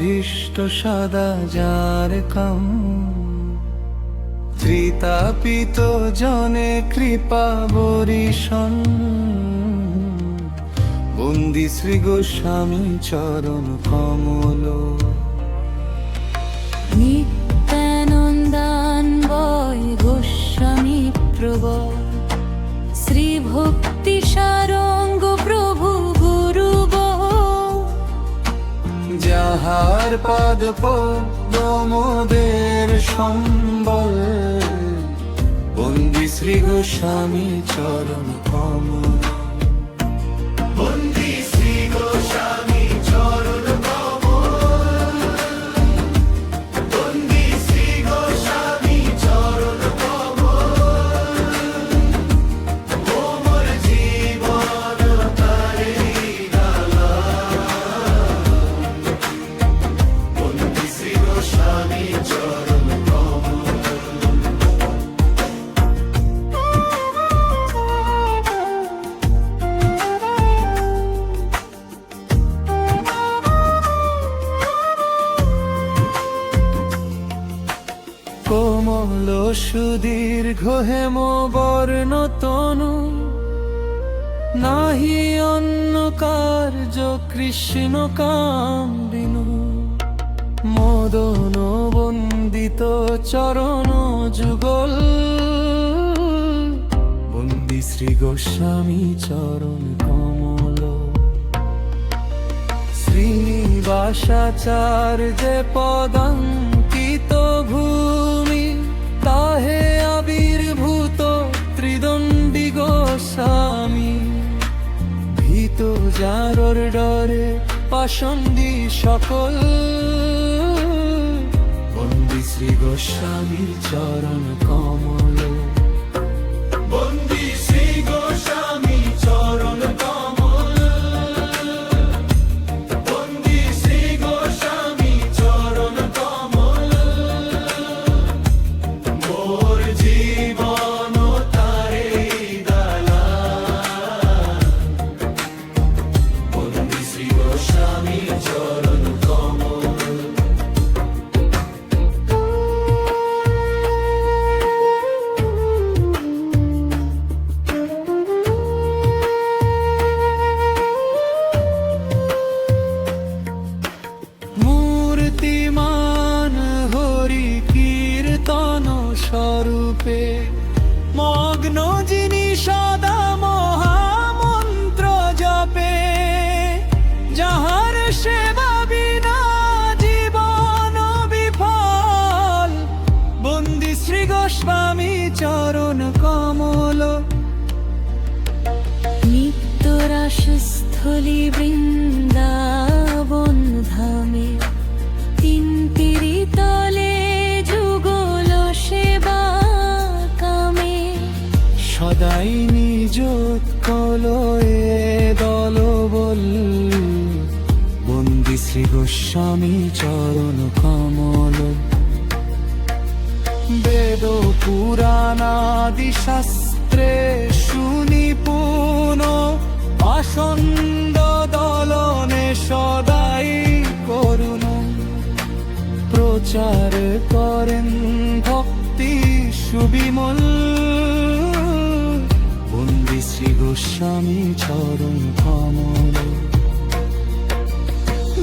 অভীষ্ট সদা যার কাম, ত্রিতাপিত জনে কৃপা বরিশন, বন্দি শ্রী গোস্বামী চরণ কমল। নিত্যানন্দান বয় গোস্বামী প্রবর, শ্রী ভক্তি সারঙ্গ প্রভু গুরু বর, যাহার পাদ পদ্মদের সম্বল, বন্দি শ্রী গোস্বামী চরণ কমল। বন্দি শ্রী গোস্বামী চরণ কমল, বন্দি শ্রী গোস্বামী চরণ কমল, মোর জীবন তারে ডালা, বন্দি শ্রী গোস্বামী চরণ কমল। কোমল সুদীর্ঘ হেম বর্ণ তনু, নাহি অন্য কার্য কৃষ্ণ কাম বিনু, মদন বন্দিত চরণ যুগল, বন্দি শ্রী গোস্বামী চরণ কমল। শ্রীনিবাসাচার্যে পদাঙ্কিত ভূমি, তাহে আবির্ভূত ত্রিদণ্ডী গোস্বামী, ভীত যারর ডরে পাষণ্ডী সকল, বন্দি শ্রী গোস্বামীর চরণ কমল। বন্দি শ্রী গোস্বামী চরণ কমল, বন্দি শ্রী গোস্বামী চরণ কমল, মোর জীবন তারে ডালা, বন্দি শ্রী গোস্বামী চরণ কমল। মূর্তিমান হরি কীর্তন স্বরূপে, মগ্ন যিনি সদা মহামন্ত্র জপে, যাহার সেবা বিনা জীবন বিফল, বন্দি শ্রী গোস্বামী চরণ কমল। নিত্যরাসস্থলী বৃন্দাবন ধামে, তিন তিরি তলে যুগল সেবা কামে, সদাই নিজ কলয়ে দলবল, বন্দি শ্রী গোস্বামী চরণ কমল। বেদ পুরাণাদি শাস্ত্রে সুনিপুণ, আসন্দ দলনে সদাই করুণ, প্রচার করেন ভক্তি সুবিমল, বন্দি শ্রী গোস্বামী চরণ কমল।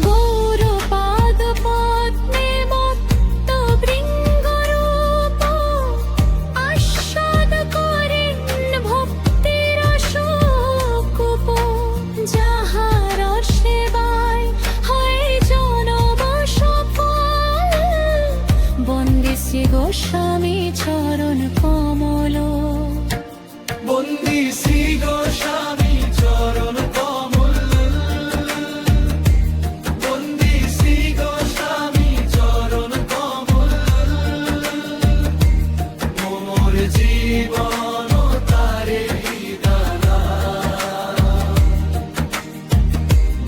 গৌরপাদ পদ্মে মত্ত ভৃঙ্গরূপ, আস্বাদ করেন ভক্তির রসকূপ, যাহার সেবায় হয় জনম সফল, বন্দি শ্রী গোস্বামী চরণ কমল। বন্দি শ্রী গোস্বামী চরণ কমল, বন্দি শ্রী গোস্বামী চরণ কমল, মোর জীবন তারে ডালা,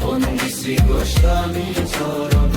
বন্দি শ্রী গোস্বামী চরণ